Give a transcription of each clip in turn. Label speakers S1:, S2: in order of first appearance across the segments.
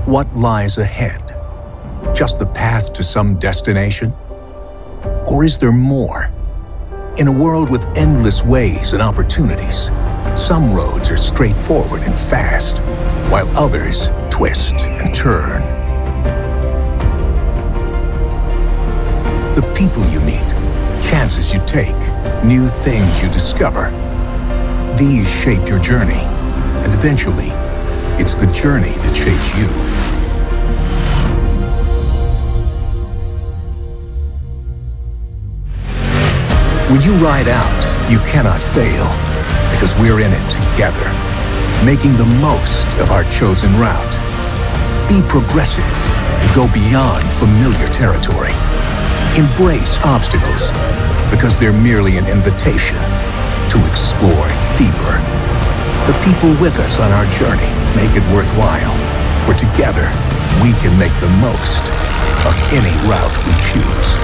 S1: What lies ahead? Just the path to some destination? Or is there more? In a world with endless ways and opportunities, some roads are straightforward and fast, while others twist and turn. The people you meet, chances you take, new things you discover, these shape your journey, and eventually, it's the journey that shapes you. When you ride out, you cannot fail, because we're in it together, making the most of our chosen route. Be progressive and go beyond familiar territory. Embrace obstacles, because they're merely an invitation to explore deeper. The people with us on our journey make it worthwhile, for together we can make the most of any route we choose.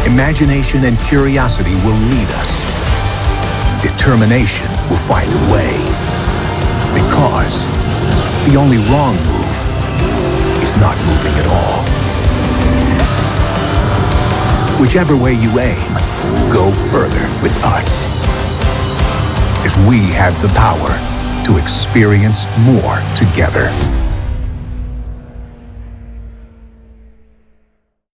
S1: Imagination and curiosity will lead us. Determination will find a way. Because the only wrong move is not moving at all. Whichever way you aim, go further with us, as we have the power to experience more together.